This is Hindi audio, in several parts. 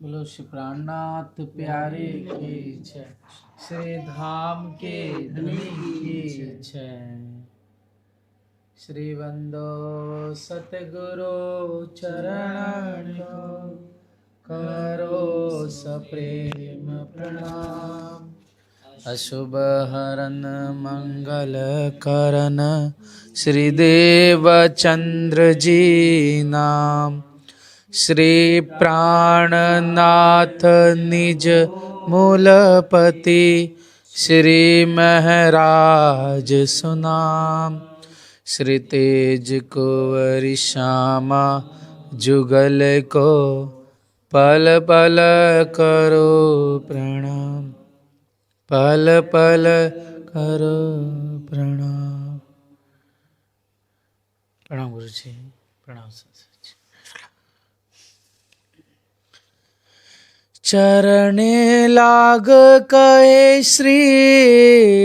बोलो श्री प्राणनाथ प्यारे की जय, श्री धाम के धनी की जय। श्री बंदो सतगुरु चरण को करो सप्रेम प्रणाम। अशुभ हरन मंगल करन श्री देव चंद्र जी नाम। श्री प्राणनाथ निज मूलपति श्री महराज सुनाम। श्री तेज कुंवर श्यामा जुगल को पल पल करो प्रणाम, पल पल करो प्रणाम। प्रणाम गुरु जी, प्रणाम सर। चरणे लाग कहे श्री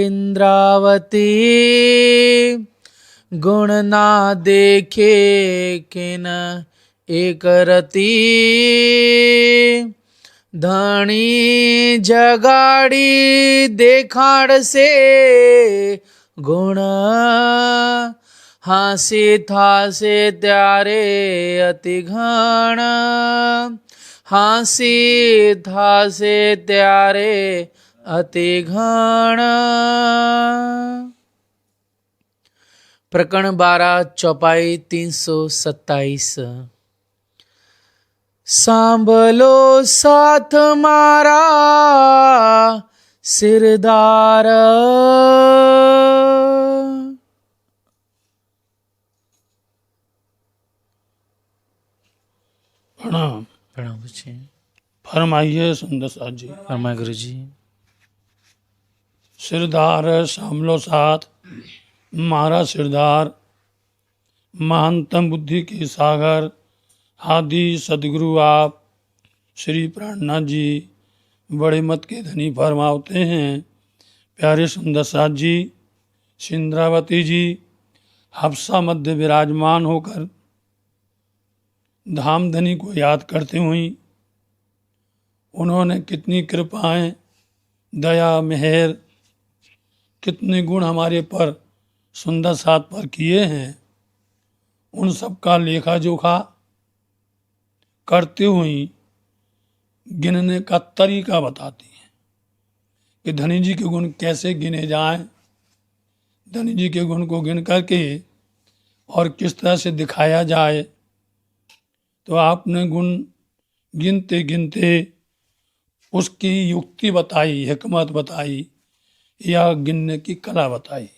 इंद्रावती, गुण ना देखे किन एक रति। धनी जगाड़ी देखाड़ से गुण, हासी था से त्यारे अति घण। हासी था से त्यारे अति घण। प्रकरण 12 चौपाई 327। सांभलो साथ मारा सिरदार, प्रणाम। प्रणाम गुरु जी। फरमाइए सुंदर साथ जी। फरमाए गुरु जी। सिरदार सामलो साथ मारा सिरदार, महानतम बुद्धि के सागर आदि सदगुरु आप श्री प्राणनाथ जी बड़े मत के धनी फरमाते हैं। प्यारे सुंदर साथ जी, सिंद्रावती जी हफ्सा मध्य विराजमान होकर धामधनी को याद करते हुए उन्होंने कितनी कृपाएं, दया, मेहर, कितने गुण हमारे पर सुंदर साथ पर किए हैं, उन सब का लेखा जोखा करते हुए गिनने का तरीका बताती हैं कि धनी जी के गुण कैसे गिने जाएं। धनी जी के गुण को गिन करके और किस तरह से दिखाया जाए। तो आपने गुण गिनते गिनते उसकी युक्ति बताई, हिकमत बताई या गिनने की कला बताई।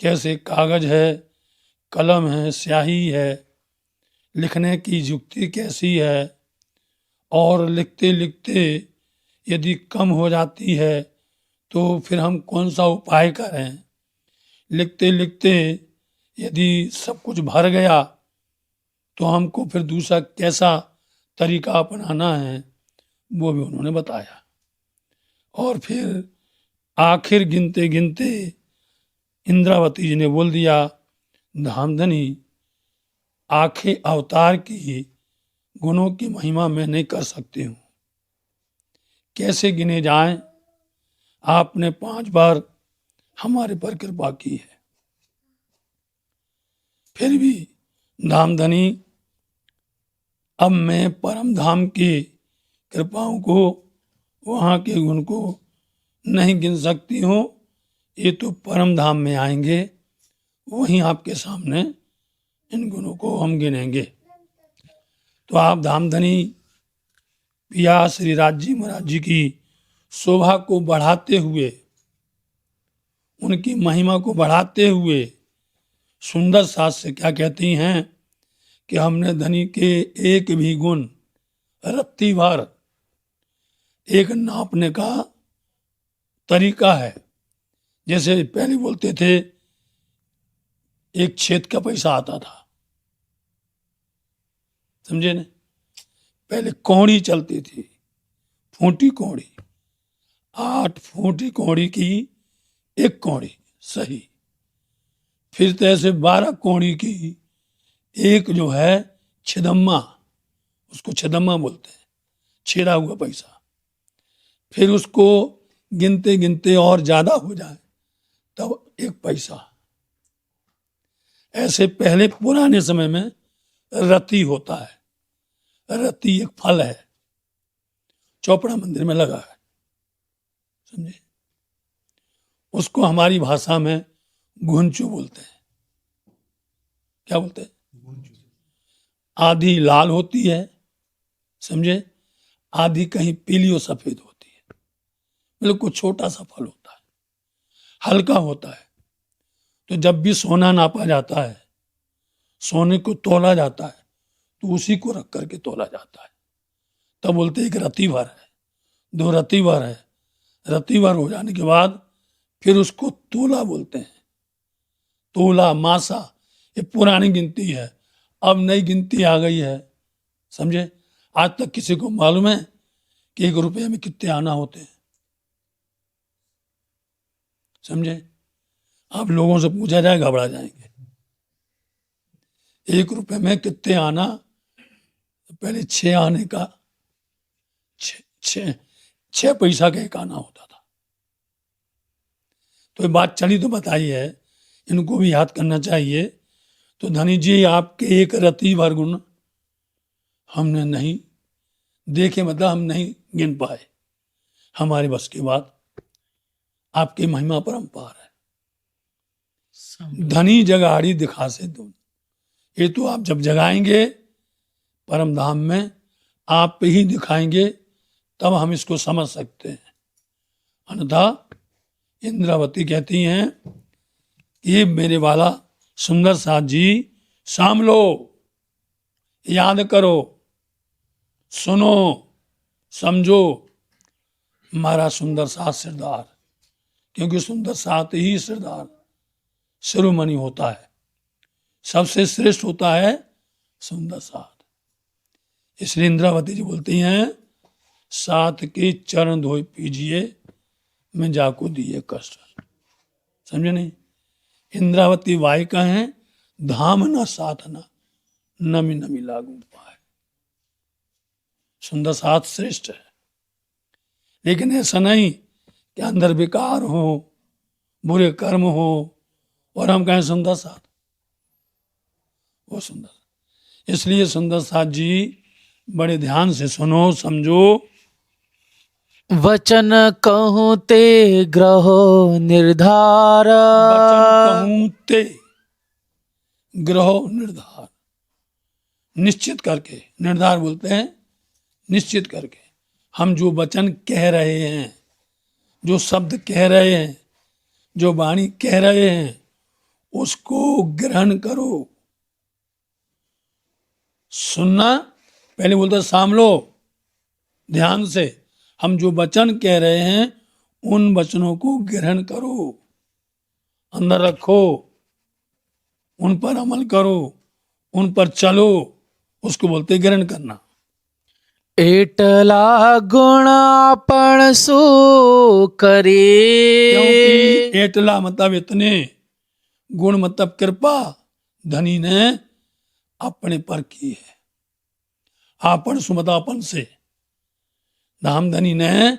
कैसे कागज है, कलम है, स्याही है, लिखने की युक्ति कैसी है, और लिखते लिखते यदि कम हो जाती है तो फिर हम कौन सा उपाय करें। लिखते लिखते यदि सब कुछ भर गया तो हमको फिर दूसरा कैसा तरीका अपनाना है, वो भी उन्होंने बताया। और फिर आखिर गिनते गिनते इंद्रावती जी ने बोल दिया, धामधनी आखिर अवतार की गुणों की महिमा मैं नहीं कर सकती हूँ, कैसे गिने जाएं। आपने 5 बार हमारे पर कृपा की है, फिर भी धामधनी अब मैं परम धाम की कृपाओं को, वहाँ के गुण को नहीं गिन सकती हूँ। ये तो परम धाम में आएंगे, वहीं आपके सामने इन गुणों को हम गिनेंगे। तो आप धामधनी पिया श्री राज जी महाराज जी की शोभा को बढ़ाते हुए, उनकी महिमा को बढ़ाते हुए सुंदर साथ से क्या कहती हैं कि हमने धनी के एक भी गुण रत्ती भर, एक नापने का तरीका है। जैसे पहले बोलते थे एक छेद का पैसा आता था, समझे न। पहले कौड़ी चलती थी, फूटी कौड़ी, 8 फूटी कौड़ी की एक कौड़ी सही। फिर तो ऐसे 12 कौड़ी की एक जो है छिदम्मा, उसको छिदम्मा बोलते हैं, छेड़ा हुआ पैसा, फिर उसको गिनते गिनते और ज्यादा हो जाए तब 1 पैसा। ऐसे पहले पुराने समय में रति होता है। रति एक फल है, चौपड़ा मंदिर में लगा है, समझे। उसको हमारी भाषा में घुंचू बोलते हैं। क्या बोलते हैं? आधी लाल होती है, समझे, आधी कहीं पीली और सफेद होती है। बिल्कुल छोटा सा फल होता है, हल्का होता है। तो जब भी सोना नापा जाता है, सोने को तोला जाता है, तो उसी को रख करके तोला जाता है। तब बोलते हैं एक रति भर है, 2 रति भर है। रति भर हो जाने के बाद फिर उसको तोला बोलते हैं। तोला, मासा, ये पुरानी गिनती है। अब नई गिनती आ गई है, समझे। आज तक किसी को मालूम है कि 1 रुपये में कितने आना होते हैं, समझे। आप लोगों से पूछा जाए घबरा जाएंगे। 1 रुपये में कितने आना, पहले 6 आने का, 6 पैसा का 1 आना होता था। तो ये बात चली तो बताई है, इनको भी याद करना चाहिए। तो धनी जी आपके 1 रति भर गुण हमने नहीं देखे, मतलब हम नहीं गिन पाए, हमारे बस की बात। आपकी महिमा परंपार है। धनी जगाड़ी दिखा से तुम, ये तो आप जब जगाएंगे परम धाम में, आप ही दिखाएंगे, तब हम इसको समझ सकते हैं। अन्यथा इंद्रावती कहती हैं कि मेरे वाला सुंदर साथ जी साम लो, याद करो, सुनो, समझो हमारा सुंदर साथ सिरदार। क्योंकि सुंदर साथ ही सिरदार शिरोमणि होता है, सबसे श्रेष्ठ होता है सुंदर साथ। इसलिए इंद्रावती जी बोलती हैं, साथ के चरण धोए पीजिए, मैं जाको दिए कष्ट। समझे नहीं। इंद्रावती वायिका है, धाम न साधना, नमी नमी लागू पाए। सुंदर साथ श्रेष्ठ है, लेकिन ऐसा नहीं कि अंदर विकार हो, बुरे कर्म हो और हम कहें सुंदर साथ, वो सुंदर। इसलिए सुंदर साथ जी बड़े ध्यान से सुनो, समझो। वचन कहूँ ते ग्रहो निर्धार, वचन कहूं ते ग्रहो निर्धार, निश्चित करके, निर्धार बोलते हैं निश्चित करके। हम जो वचन कह रहे हैं, जो शब्द कह रहे हैं, जो वाणी कह रहे हैं, उसको ग्रहण करो। सुनना, पहले बोलते साम लो, ध्यान से। हम जो वचन कह रहे हैं उन वचनों को ग्रहण करो, अंदर रखो, उन पर अमल करो, उन पर चलो, उसको बोलते ग्रहण करना। एटला गुण आपण सु करे, क्योंकि एटला मतलब इतने, गुण मतलब कृपा धनी ने अपने पर की है। आपन सुमता अपन से, धाम धनी ने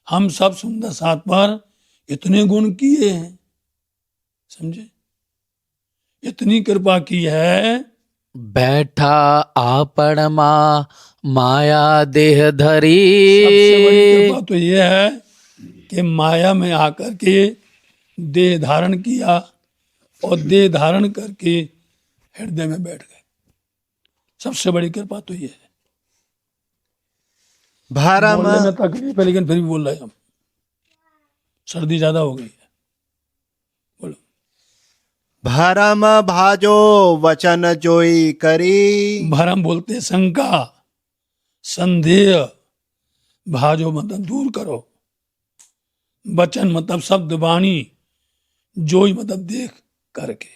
हम सब सुंदर साथ पर इतने गुण किए हैं, समझे, इतनी कृपा की है। बैठा आपण माया देह धरी, सबसे बड़ी कृपा तो ये है कि माया में आकर के देह धारण किया और देह धारण करके हृदय में बैठ गए। सबसे बड़ी कृपा तो ये है। भरम बोलने में तकलीफ है, लेकिन फिर भी बोल रहे हैं हम, सर्दी ज्यादा हो गई है। बोलो। भरम भाजो वचन जोई करी, भरम बोलते हैं शंका, संदेह, भाजो मतलब दूर करो, वचन मतलब शब्द वाणी, जोई मतलब देख करके।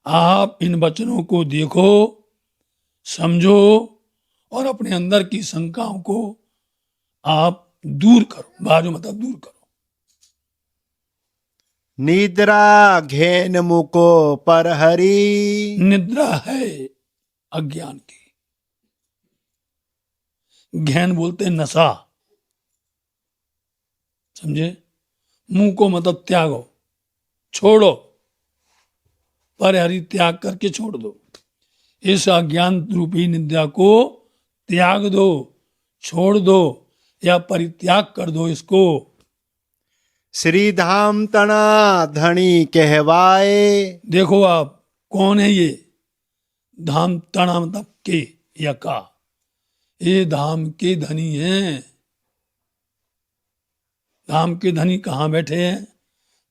आप इन वचनों को देखो, समझो और अपने अंदर की शंकाओं को आप दूर करो। भाजो मतलब दूर करो। निद्रा घेन मुको पर हरी, निद्रा है अज्ञान की, घेन बोलते हैं नशा, समझे। मुंह को मतलब त्यागो, छोड़ो, परिहरि त्याग करके छोड़ दो। इस अज्ञान रूपी निद्रा को त्याग दो, छोड़ दो या परित्याग कर दो इसको। श्री धाम तना धनी कहवाए। देखो आप कौन है ये? धाम तना मतलब के या का, ये धाम के धनी हैं। धाम के धनी कहाँ बैठे हैं?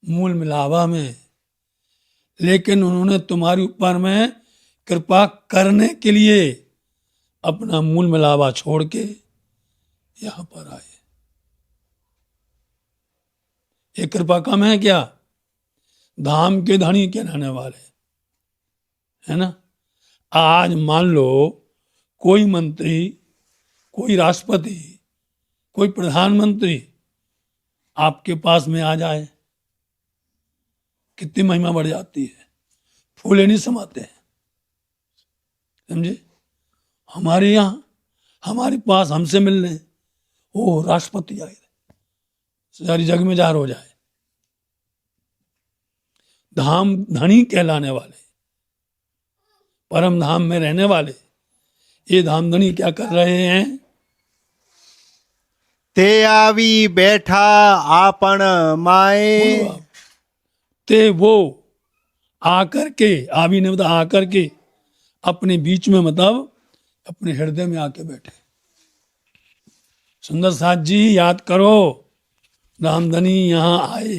मूल मिलावा में। लेकिन उन्होंने तुम्हारे ऊपर में कृपा करने के लिए अपना मूल मिलावा छोड़ के यहां पर आए। ये कृपा कम है क्या? धाम के धनी के रहने वाले, है ना। आज मान लो कोई मंत्री, कोई राष्ट्रपति, कोई प्रधानमंत्री आपके पास में आ जाए, कितनी महिमा बढ़ जाती है, फूले नहीं समाते हैं, समझे। हमारे यहाँ हमारे पास हमसे मिलने वो राष्ट्रपति आए, सारी जग में जार हो जाए। धाम धनी कहलाने वाले, परम धाम में रहने वाले ये धाम धनी क्या कर रहे हैं? ते आवी बैठा आपण माए। बोलो आप। ते वो आकर के, आवी ने मतलब आकर के, अपने बीच में मतलब अपने हृदय में आके बैठे। सुंदर साथ जी याद करो, रामधनी यहाँ आए,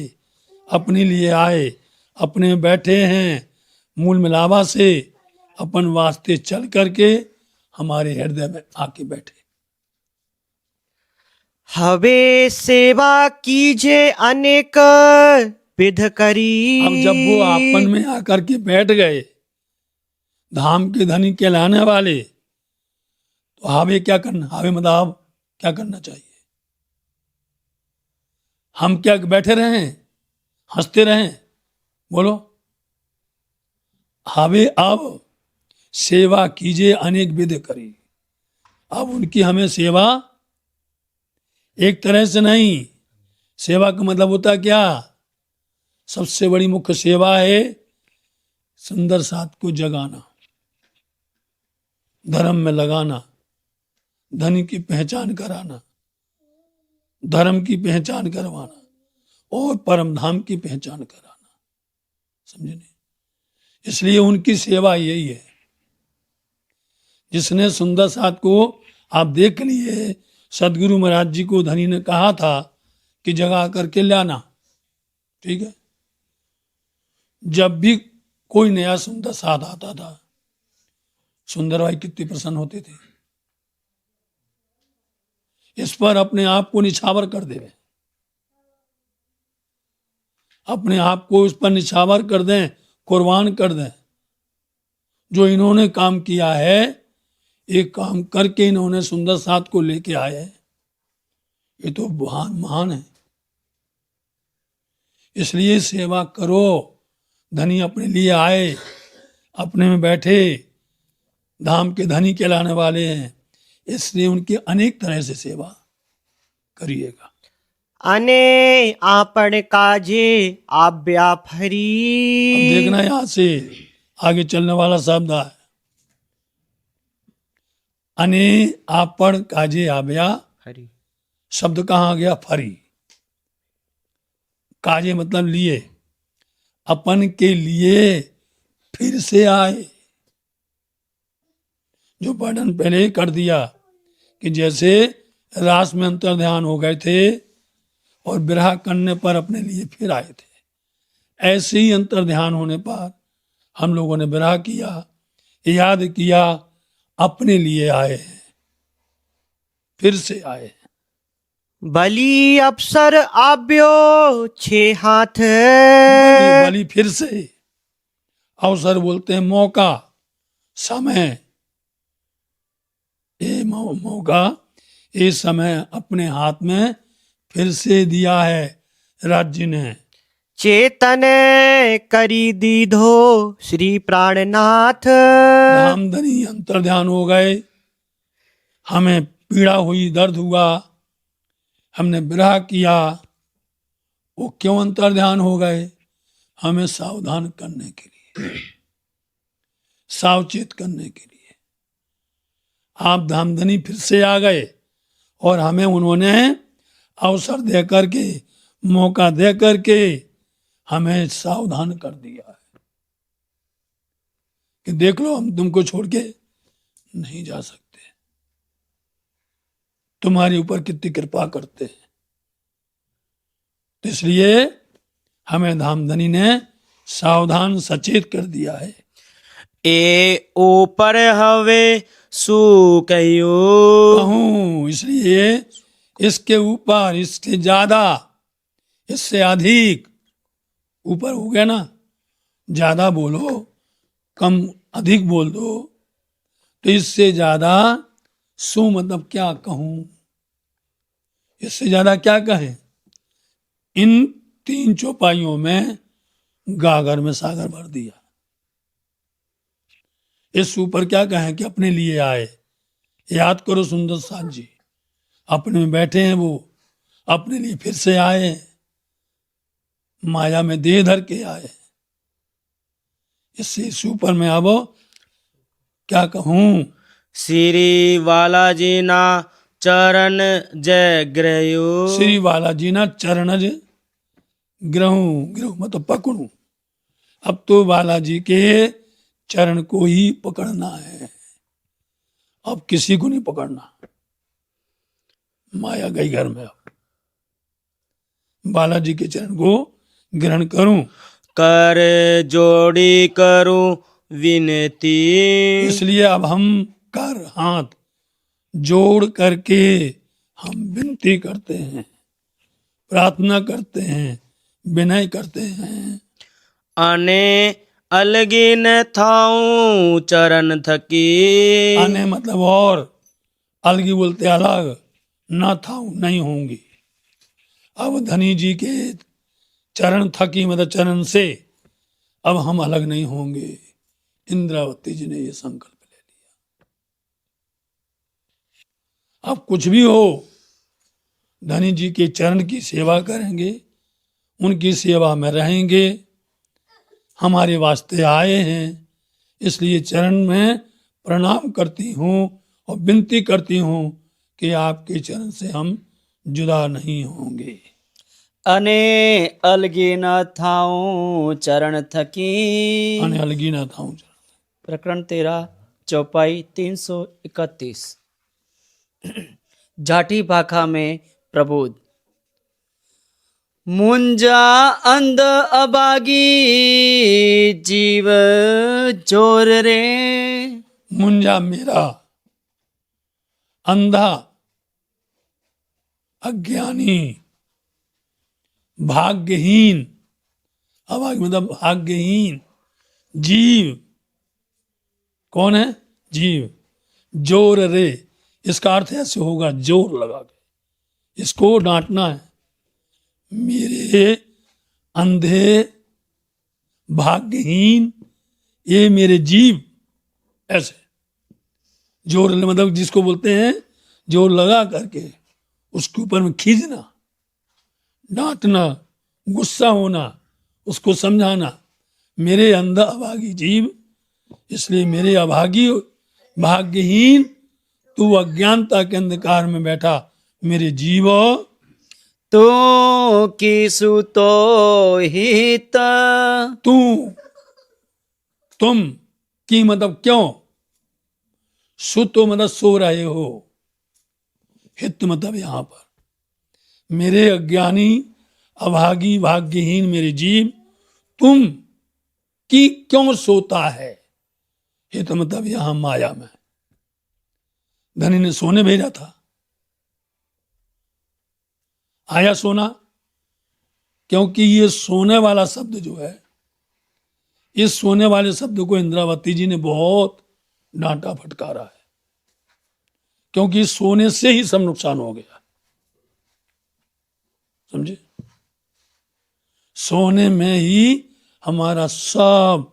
अपने लिए आए, अपने बैठे हैं, मूल मिलावा से अपन वास्ते चल करके हमारे हृदय में आके बैठे। हवे सेवा कीजे अनेक विध करी। अब जब वो आपन में आकर के बैठ गए, धाम के धनी कहलाने वाले, तो हावे क्या करना? हावे मतलब क्या करना चाहिए? हम क्या बैठे रहें, हंसते रहें? बोलो। हावे अब सेवा कीजिए अनेक विध करी। अब उनकी हमें सेवा एक तरह से नहीं, सेवा का मतलब होता क्या? सबसे बड़ी मुख्य सेवा है सुंदर साथ को जगाना, धर्म में लगाना, धनी की पहचान कराना, धर्म की पहचान करवाना और परम धाम की पहचान कराना, समझे नहीं। इसलिए उनकी सेवा यही है। जिसने सुंदर साथ को आप देख लिए, सदगुरु महाराज जी को धनी ने कहा था कि जगा करके लाना, ठीक है। जब भी कोई नया सुंदर साथ आता था, सुंदर भाई कितने प्रसन्न होते थे। इस पर अपने आप को निछावर कर दे, अपने आप को इस पर निछावर कर दें, कुर्बान कर दें। जो इन्होंने काम किया है, एक काम करके इन्होंने सुंदर साथ को लेके आए हैं, ये तो महान है। इसलिए सेवा करो। धनी अपने लिए आए, अपने में बैठे, धाम के धनी कहलाने वाले हैं, इसलिए उनकी अनेक तरह से सेवा करिएगा। अने आपण काजे आज्ञा फरी। अब देखना यहां से आगे चलने वाला शब्द है, अने आपण काजे आज्ञा हरी। शब्द कहाँ गया? फरी। काजे मतलब लिए, अपन के लिए फिर से आए। जो वर्णन पहले कर दिया कि जैसे रास में अंतर ध्यान हो गए थे और विरह करने पर अपने लिए फिर आए थे, ऐसे ही अंतर ध्यान होने पर हम लोगों ने विरह किया, याद किया, अपने लिए आए, फिर से आए। बलि अवसर आव्यो छे हाथ। बलि फिर से, अवसर बोलते हैं मौका, समय। ये मौका, ये समय अपने हाथ में फिर से दिया है राज्य ने। चेतन करी दीधो श्री प्राणनाथ। रामधनी अंतर ध्यान हो गए, हमें पीड़ा हुई, दर्द हुआ, हमने विरह किया, वो क्यों अंतर्ध्यान हो गए? हमें सावधान करने के लिए, सावचेत करने के लिए। आप धामधनी फिर से आ गए और हमें उन्होंने अवसर दे करके, मौका दे करके हमें सावधान कर दिया है कि देख लो, हम तुमको छोड़ के नहीं जा सकते, तुम्हारे ऊपर कितनी कृपा करते हैं। तो इसलिए हमें धामधनी ने सावधान सचेत कर दिया है। ए ऊपर हवे सु कहियो, कहूं इसलिए इसके ऊपर, इसके ज्यादा, इससे अधिक, ऊपर हो गया ना, ज्यादा बोलो, कम अधिक बोल दो, तो इससे ज्यादा सु मतलब क्या कहूं, इससे ज्यादा क्या कहें? इन 3 चौपाइयों में गागर में सागर भर दिया। इस ऊपर क्या कहें कि अपने लिए आए। याद करो सुंदर साथ जी, अपने में बैठे हैं वो, अपने लिए फिर से आए, माया में देह धर के आए। इससे इस ऊपर में अब क्या कहूं? श्री बालाजी ना चरण जय ग्रहो, श्री बालाजी ना चरणज ग्रहूं, ग्रहूं मतलब पकड़ूं। अब तो बालाजी के चरण को ही पकड़ना है, अब किसी को नहीं पकड़ना। माया गई घर में, अब बालाजी के चरण को ग्रहण करूं, कर जोड़ी करूं विनती। इसलिए अब हम कर हाथ जोड़ करके हम विनती करते हैं, प्रार्थना करते हैं, विनय करते हैं। अने अलगी न थाऊं चरण थकी, आने मतलब और, अलगी बोलते अलग, ना था नहीं होंगी। अब धनी जी के चरण थकी मतलब चरण से अब हम अलग नहीं होंगे। इंद्रावती जी ने ये संकल्प ले लिया। अब कुछ भी हो, धनी जी के चरण की सेवा करेंगे, उनकी सेवा में रहेंगे। हमारे वास्ते आए हैं, इसलिए चरण में प्रणाम करती हूँ और विनती करती हूँ कि आपके चरण से हम जुदा नहीं होंगे। अने अलगी न थाऊं चरण थकी। अने अलगी ना था। प्रकरण 13 चौपाई 331। जाठी भाखा में प्रबोध। मुंजा अंध अबागी जीव जोर रे। मुंजा मेरा, अंधा, अज्ञानी, भाग्यहीन, अभाग मतलब भाग्यहीन जीव। कौन है? जीव। जोर रे, इसका अर्थ ऐसे होगा, जोर लगा के इसको डांटना है। मेरे अंधे भाग्यहीन ये मेरे जीव, ऐसे जोर मतलब जिसको बोलते हैं जोर लगा करके उसके ऊपर में खींचना, डांटना, गुस्सा होना, उसको समझाना। मेरे अंधा अभागी जीव, इसलिए मेरे अभागी भाग्यहीन तू अज्ञानता के अंधकार में बैठा मेरे जीव, तो किसु तो हित। तू, तुम की मतलब क्यों, सु तो मतलब सो रहे हो, हित मतलब यहां पर मेरे अज्ञानी अभागी भाग्यहीन मेरे जीव तुम की क्यों सोता है। हित मतलब यहां माया में। धनी ने सोने भेजा था, आया सोना, क्योंकि ये सोने वाला शब्द जो है, इस सोने वाले शब्द को इंद्रावती जी ने बहुत डांटा फटकारा है, क्योंकि सोने से ही सब नुकसान हो गया। समझे? सोने में ही हमारा सब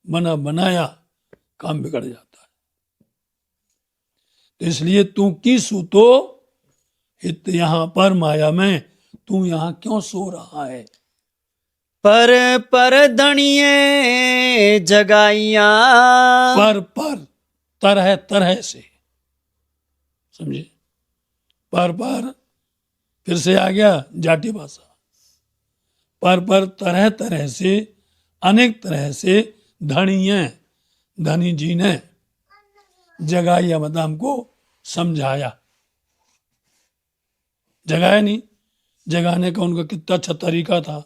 बना बनाया काम बिगड़ जाता है। तो इसलिए तू की सूतो हित यहाँ पर माया में, तू यहाँ क्यों सो रहा है। पर धनिये जगाइया, पर तरह तरह से, समझे, पर फिर से आ गया जाटी भाषा। पर तरह तरह से, अनेक तरह से धनी जी ने जगाया, मतलब हमको समझाया। जगाया नहीं, जगाने का उनका कितना अच्छा तरीका था,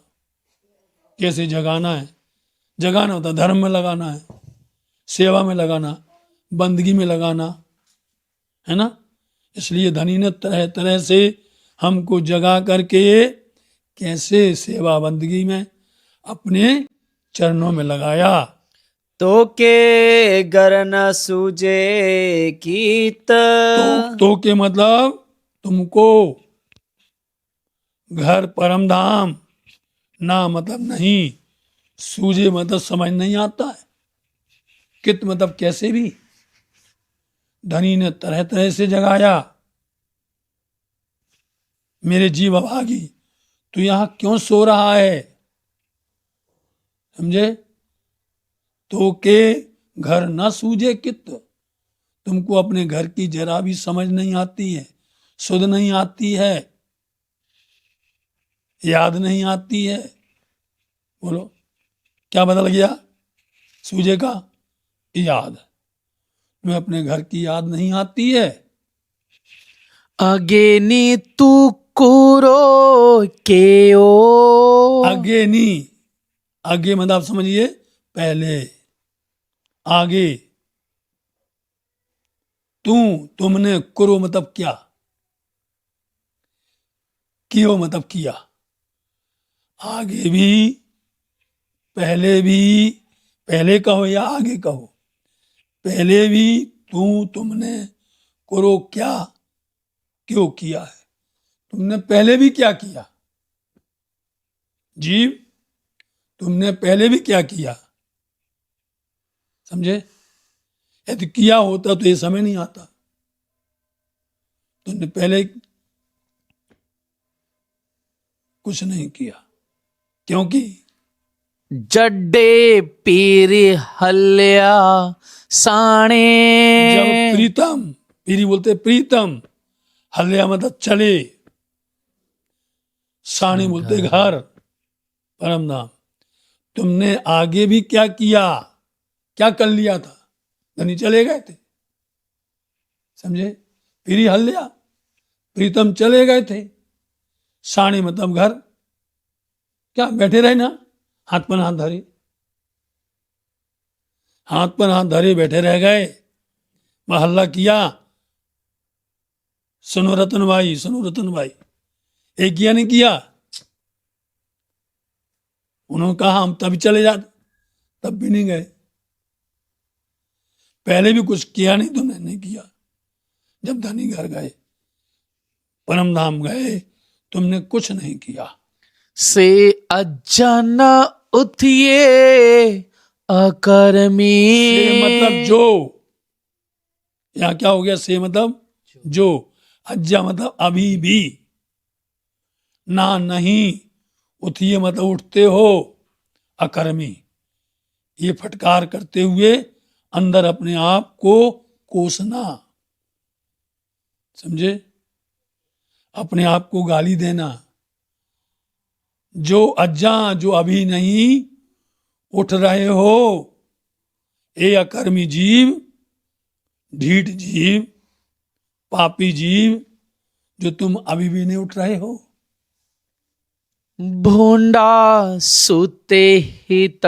कैसे जगाना है। जगाना होता धर्म में लगाना है, सेवा में लगाना, बंदगी में लगाना, है ना। इसलिए धनी ने तरह तरह से हमको जगा करके कैसे सेवा बंदगी में अपने चरणों में लगाया। तो के गर न सूझे कीत, तो के मतलब तुमको, घर परम धाम, ना मतलब नहीं, सूझे मतलब समझ नहीं आता है, कित मतलब कैसे भी। धनी ने तरह तरह से जगाया, मेरे जीव अभागी तू यहां क्यों सो रहा है, समझे। तो के घर न सूझे कित, तुमको अपने घर की जरा भी समझ नहीं आती है, सुध नहीं आती है, याद नहीं आती है। बोलो क्या बदल गया, सूझे का याद, तुम्हें अपने घर की याद नहीं आती है। अगेनी तू कुरो के ओ, आगे नहीं, आगे मतलब आप समझिए पहले, आगे। तुमने, कुरो मतलब क्या, कियो मतलब किया। आगे भी, पहले भी, पहले कहो या आगे कहो, पहले भी तुमने, करो क्या, क्यों किया है, तुमने पहले भी क्या किया। जीव, तुमने पहले भी क्या किया, समझे। यदि किया होता तो ये समय नहीं आता। तुमने पहले कुछ नहीं किया, क्योंकि जड्डे पीरी हल्या साणे, जब प्रीतम, पीरी बोलते प्रीतम, हल्या मतलब चले, साणी बोलते घर, परम धाम। तुमने आगे भी क्या किया, क्या कर लिया था, धनी चले गए थे, समझे। पीरी हल्या, प्रीतम चले गए थे, साणी मतलब घर, क्या बैठे रहे ना, हाथ पर हाथ धरे, हाथ पर हाथ धरे बैठे रह गए। वह हल्ला किया, सुनो रतन भाई, सुनो रतन भाई, एक किया नहीं किया। उन्होंने कहा हम तभी चले जाते, तब भी नहीं गए। पहले भी कुछ किया नहीं, तुमने नहीं किया। जब धनी घर गए, परम धाम गए, तुमने कुछ नहीं किया। से अजन उठिए अकर्मी, से मतलब जो, यहाँ क्या हो गया, से मतलब जो, अज्जा मतलब अभी भी, ना नहीं, उठिए मतलब उठते हो, अकर्मी ये फटकार करते हुए अंदर अपने आप को कोसना, समझे, अपने आप को गाली देना। जो अज्जा, जो अभी नहीं उठ रहे हो, ए अकर्मी जीव, ढीठ जीव, पापी जीव, जो तुम अभी भी नहीं उठ रहे हो। भोंडा सुते हित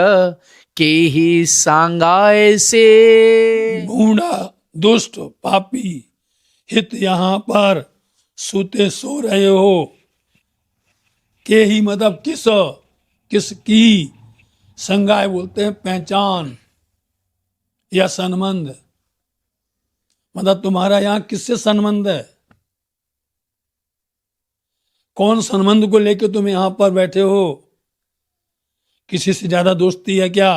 के ही सांगाए से, भूंडा दुष्ट पापी, हित यहाँ पर सोते सो रहे हो, के ही मतलब किसकी, संगाय बोलते हैं पहचान या संबंध, मतलब तुम्हारा यहाँ किससे संबंध है, कौन संबंध को लेकर तुम यहां पर बैठे हो, किसी से ज्यादा दोस्ती है क्या,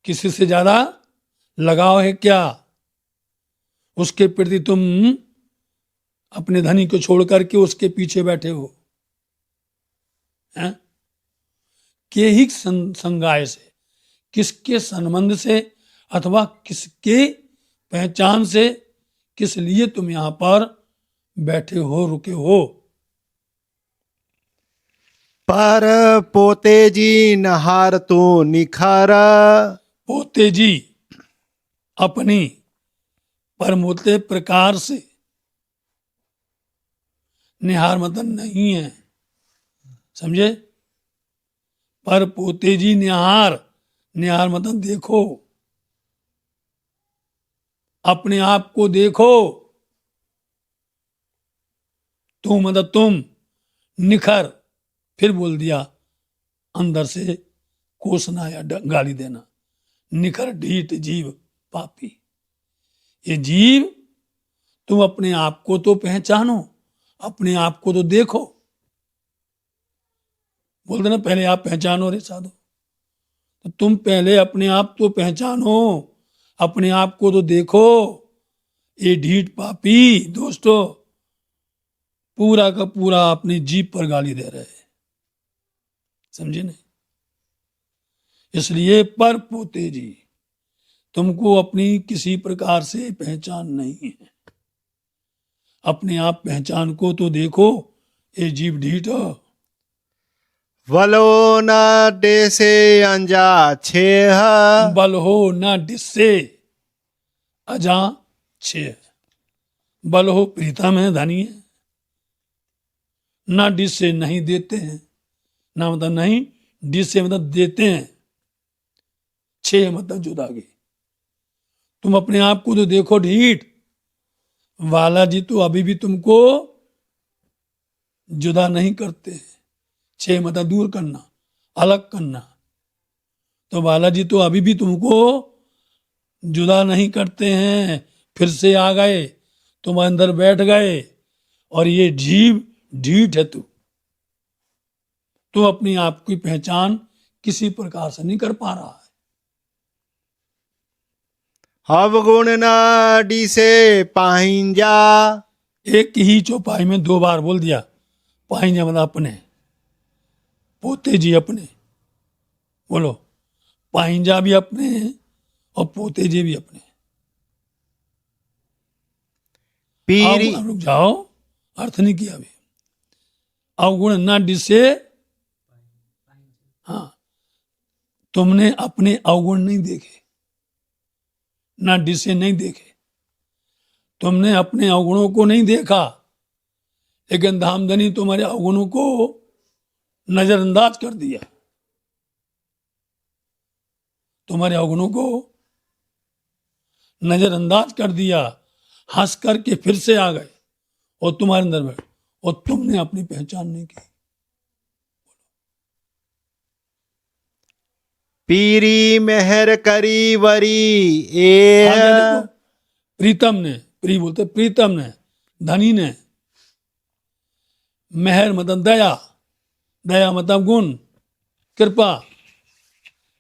किसी से ज्यादा लगाव है क्या, उसके प्रति तुम अपने धनी को छोड़ करके उसके पीछे बैठे हो, हैं? के ही संगाय से, किसके संबंध से अथवा किसके पहचान से, किस लिए तुम यहां पर बैठे हो, रुके हो? पर पोते जी नहार तो निखार। पोते जी अपनी परमोते प्रकार से, निहार मतलब नहीं है, समझे? पर पोते जी निहार, निहार मतलब देखो, अपने आप को देखो। तुम मतलब तुम, निखर, फिर बोल दिया अंदर से कोसना या गाली देना। निखर ढीठ जीव पापी, ये जीव तुम अपने आप को तो पहचानो, अपने आप को तो देखो। बोल देना पहले आप पहचानो रे साधु, तो तुम पहले अपने आप तो पहचानो, अपने आप को तो देखो। ये ढीठ पापी दोस्तों पूरा का पूरा अपनी जीभ पर गाली दे रहे हैं, समझे नहीं? इसलिए पर पोते जी, तुमको अपनी किसी प्रकार से पहचान नहीं है, अपने आप पहचान को तो देखो। ये जीव ढीठ वलो न डेसे अंजा छेह। बल हो न डिस्से अजा छे। बल हो प्रीतम है, धनी है, ना डिस्से नहीं देते हैं, ना मतलब नहीं, डिस्से मतलब देते हैं, छे मतलब जुदागी। तुम अपने आप को तो देखो ढीठ, वाला जी तो अभी भी तुमको जुदा नहीं करते हैं। छे मतलब दूर करना, अलग करना। तो बालाजी तो अभी भी तुमको जुदा नहीं करते हैं, फिर से आ गए, तुम अंदर बैठ गए, और ये जीव ढीठ है। तू अपनी आप की पहचान किसी प्रकार से नहीं कर पा रहा है। अवगुण न डिसे पाहिंजा। एक ही चौपाई में दो बार बोल दिया, पाहिंजा मतलब अपने, पोते जी अपने, बोलो पाहिंजा भी अपने और पोते जी भी अपने। पीरी अब रुक जाओ, अर्थ नहीं किया अभी। अवगुण न डिसे, हाँ, तुमने अपने अवगुण नहीं देखे, ना डिसे नहीं देखे, तुमने अपने अवगुणों को नहीं देखा, लेकिन धामधनी तुम्हारे अवगुणों को नजरअंदाज कर दिया, तुम्हारे अवगुणों को नजरअंदाज कर दिया, हंस करके फिर से आ गए और तुम्हारे अंदर बैठ, और तुमने अपनी पहचान नहीं की। पीरी मेहर करी वरी आगे ए। देखो, प्रीतम ने, प्री बोलते प्रीतम ने, धनी ने, मेहर मतलब दया, दया मतलब गुण, कृपा,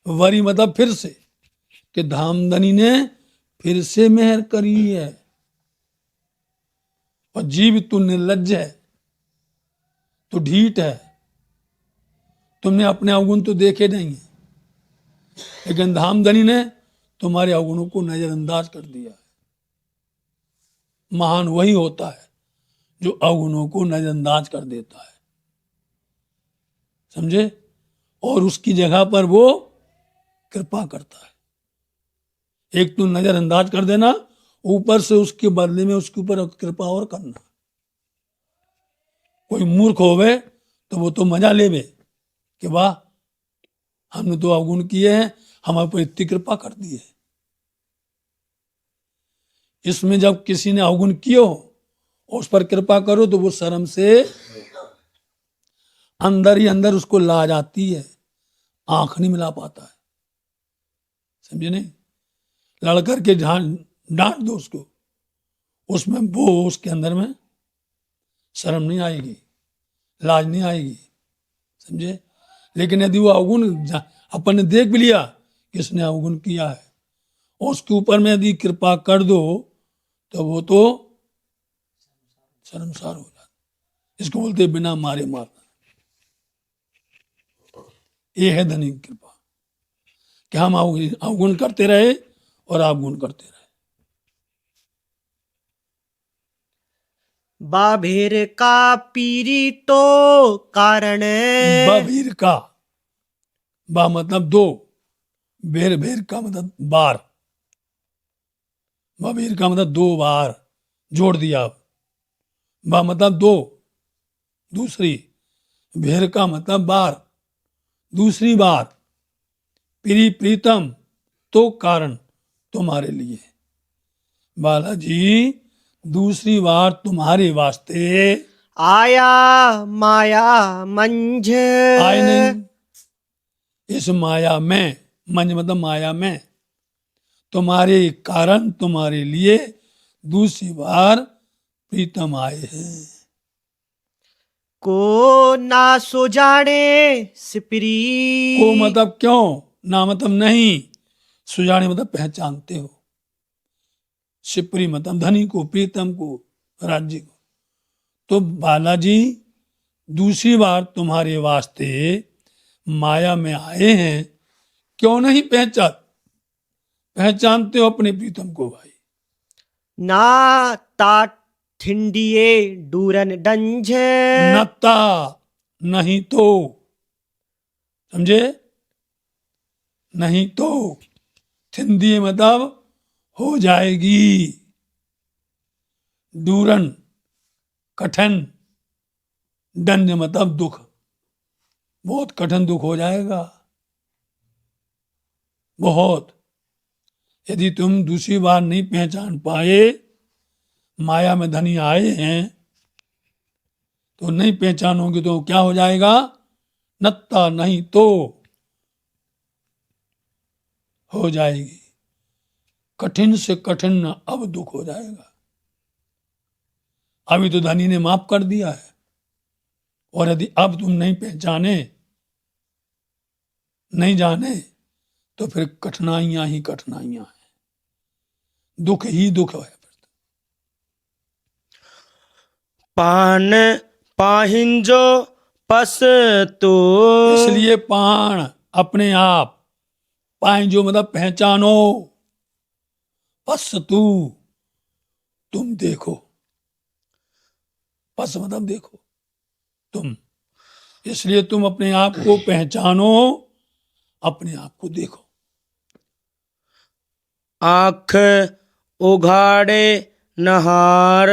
वरी मतलब फिर से, कि धामधनी ने फिर से मेहर करी है। और जीव तू निर्लज्ज है, तू ढीठ है, तुमने अपने अवगुण तो देखे नहीं है, लेकिन धामधनी ने तुम्हारे अवगुणों को नजरअंदाज कर दिया है। महान वही होता है जो अवगुणों को नजरअंदाज कर देता है, समझे? और उसकी जगह पर वो कृपा करता है। एक तो नजरअंदाज कर देना, ऊपर से उसके बदले में उसके ऊपर कृपा और करना। कोई मूर्ख होवे तो वो तो मजा लेवे कि वाह हमने तो अवगुण किए हैं, हमारे पर इतनी कृपा कर दी है। इसमें जब किसी ने अवगुण किए हो और उस पर कृपा करो तो वो शर्म से अंदर ही अंदर उसको ला जाती है, आंख नहीं मिला पाता है, समझे नहीं? लड़ करके डांट दो उसको, उसमें वो उसके अंदर में शर्म नहीं आएगी, लाज नहीं आएगी, समझे? लेकिन यदि वो अवगुण अपन ने देख भी लिया कि इसने अवगुण किया है और उसके ऊपर में यदि कृपा कर दो तो वो तो शर्मसार हो जाता। इसको बोलते बिना मारे मारना। ये है धनी की कृपा कि हम अवगुण करते रहे और आप गुण करते रहे। बाभेर का पीरी तो कारण बभीर का, बा मतलब दो, भेर भेर का मतलब बार, बभीर का मतलब दो बार जोड़ दिया। बा मतलब दो, दूसरी, भेर का मतलब बार, दूसरी बार, प्री प्रीतम तो कारण तुम्हारे लिए। बालाजी दूसरी बार तुम्हारे वास्ते आया माया मंझ आए नहीं, इस माया में, मंज मतलब माया में, तुम्हारे कारण तुम्हारे लिए दूसरी बार प्रीतम आए हैं। को ना सो जाने सिपरी को मतलब क्यों, ना मतलब नहीं, सुजाने मतलब पहचानते हो, शिपरी मतलब धनी को, प्रीतम को, राज्य को। तो बालाजी दूसरी बार तुम्हारे वास्ते माया में आए हैं, क्यों नहीं पहचानते हो अपने प्रीतम को भाई। ना ता ठिंडिये डूरन डंझ नता नहीं तो, समझे, नहीं तो, थिंदी मतलब हो जाएगी, डूरन कठिन, दंड मतलब दुख, बहुत कठिन दुख हो जाएगा बहुत। यदि तुम दूसरी बार नहीं पहचान पाए, माया में धनी आए हैं तो नहीं पहचानोगे तो क्या हो जाएगा, नत्ता नहीं तो हो जाएगी, कठिन से कठिन अब दुख हो जाएगा। अभी तो धनी ने माफ कर दिया है, और यदि अब तुम नहीं पहचाने, नहीं जाने, तो फिर कठिनाइयां ही कठिनाइयां हैं, दुख ही दुख है। पान पाहिंजो पस तो इसलिए पाण अपने आप, पाए जो मतलब पहचानो, पस तू तुम देखो, पस मतलब देखो तुम, इसलिए तुम अपने आप को पहचानो, अपने आप को देखो। आँख उघाड़े नहार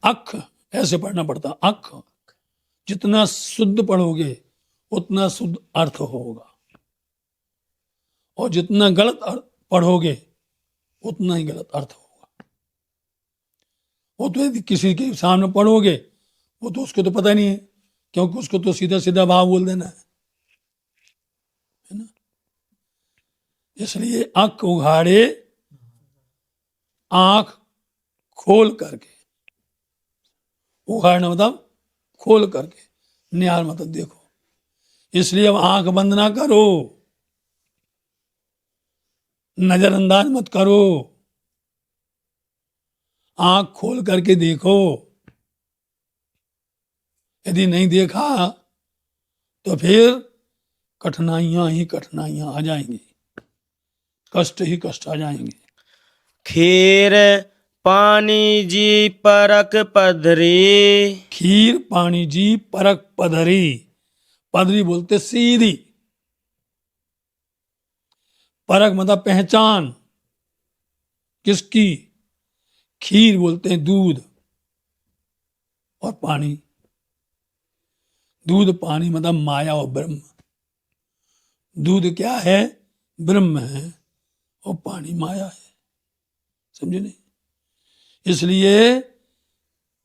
अख ऐसे पढ़ना पड़ता, अख जितना शुद्ध पढ़ोगे उतना शुद्ध अर्थ होगा, और जितना गलत पढ़ोगे उतना ही गलत अर्थ होगा। वो तो यदि किसी के सामने पढ़ोगे, वो तो उसको तो पता नहीं है, क्योंकि उसको तो सीधा सीधा भाव बोल देना है ना। इसलिए आंख उघाड़े, आंख खोल करके, उघाड़ना मतलब खोल करके, निहार मतलब देखो। इसलिए अब आंख बंद ना करो, नजरअंदाज मत करो, आंख खोल करके देखो। यदि नहीं देखा तो फिर कठिनाइयां ही कठिनाइयां आ जाएंगी, कष्ट ही कष्ट आ जाएंगे। खीर पानी जी परक पधरी खीर पानी जी परक पधरी, पधरी बोलते सीधी, परक मतलब पहचान किसकी, खीर बोलते हैं दूध, और पानी, दूध पानी मतलब माया और ब्रह्म। दूध क्या है, ब्रह्म है, और पानी माया है, समझे नहीं। इसलिए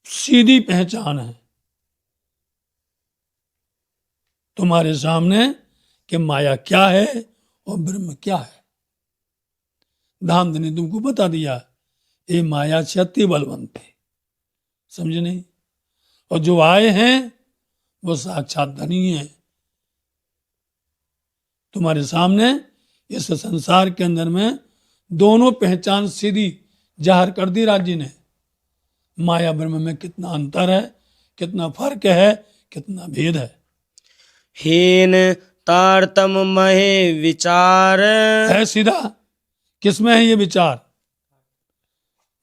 सीधी पहचान है तुम्हारे सामने कि माया क्या है और ब्रह्म क्या है। धामधनी तुमको बता दिया, ये माया से अति बलवंत है, समझे नहीं। और जो आए हैं वो साक्षात धनी है तुम्हारे सामने। इस संसार के अंदर में दोनों पहचान सीधी जाहिर कर दी राज्य ने। माया ब्रह्म में कितना अंतर है, कितना फर्क है, कितना भेद है। हीन तारतम महे विचार। है सीधा किसमें है ये विचार?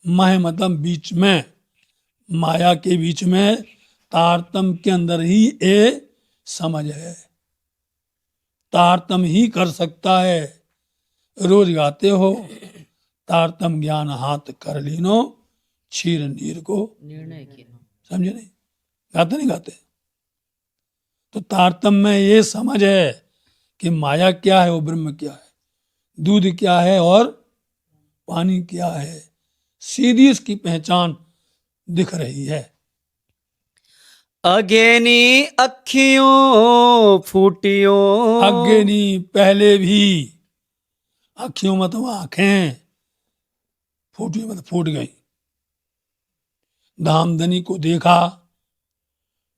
मह मतलब बीच में, माया के बीच में, तारतम के अंदर ही ये समझ है। तारतम ही कर सकता है। रोज गाते हो, तारतम ज्ञान हाथ कर लीनो, क्षीर नीर को समझे नहीं? गाते नहीं गाते? तो तारतम में ये समझ है कि माया क्या है और ब्रह्म क्या है, दूध क्या है और पानी क्या है, सीधी इसकी पहचान दिख रही है। अगेनी अखियों फूटियों। अग्नि पहले भी, अखियों मतलब आंखें, फूटी मतलब फूट गई। धामधनी को देखा,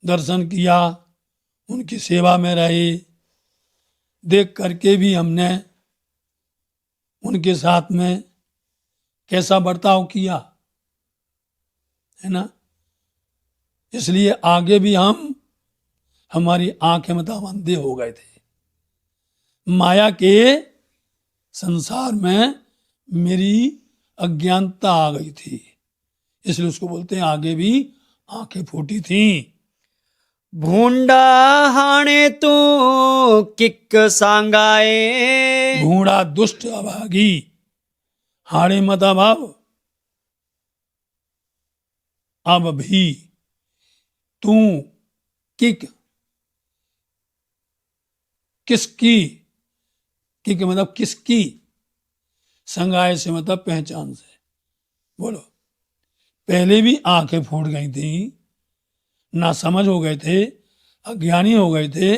दर्शन किया, उनकी सेवा में रहे, देख करके भी हमने उनके साथ में कैसा बर्ताव किया, है ना? इसलिए आगे भी हमारी आंखें मतलब अंधे हो गए थे। माया के संसार में मेरी अज्ञानता आ गई थी, इसलिए उसको बोलते हैं आगे भी आंखें फूटी थी। भूंडा हाणे तू किक सांगाए। भूड़ा दुष्ट अभागी, हाड़े मत अभाव, अब भी तू किक, किसकी, किक मतलब किसकी, संगाय से मतलब पहचान से। बोलो, पहले भी आंखें फूट गई थी, ना समझ हो गए थे, अज्ञानी हो गए थे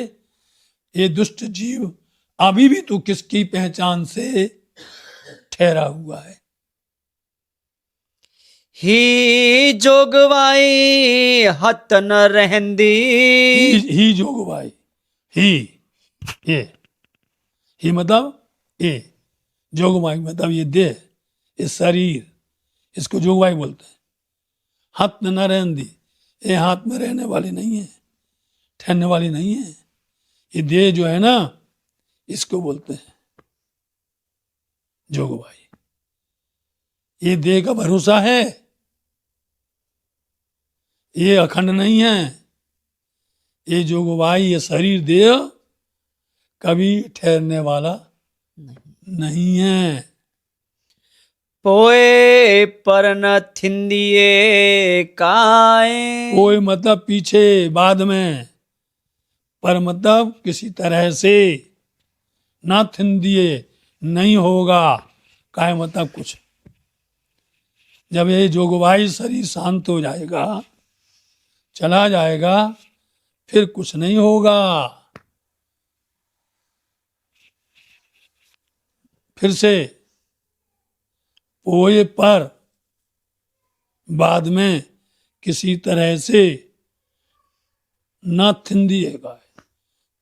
ये दुष्ट जीव, अभी भी तू किसकी पहचान से ठहरा हुआ है? ही जोगवाई हत न रहंदी। ही जोगवाई, ही मतलब ये, जोगवाई मतलब ये देह, ये शरीर, इसको जोगवाई बोलते हैं। हाथ न रहंदी, ये हाथ में रहने वाली नहीं है, ठहरने वाली नहीं है। ये देह जो है ना, इसको बोलते हैं जोगवाई। ये देह का भरोसा है, ये अखंड नहीं है। ये जोगवाई, ये शरीर देह कभी ठहरने वाला नहीं है। पोए पर न थिंदिए काए। कोई मतलब पीछे, बाद में, पर मतलब किसी तरह से, ना थिंदिए नहीं होगा, काय मतलब कुछ। जब ये जोगवाई शरीर शांत हो जाएगा, चला जाएगा, फिर कुछ नहीं होगा। फिर से पोए पर, बाद में, किसी तरह से, ना थिंदिएगा,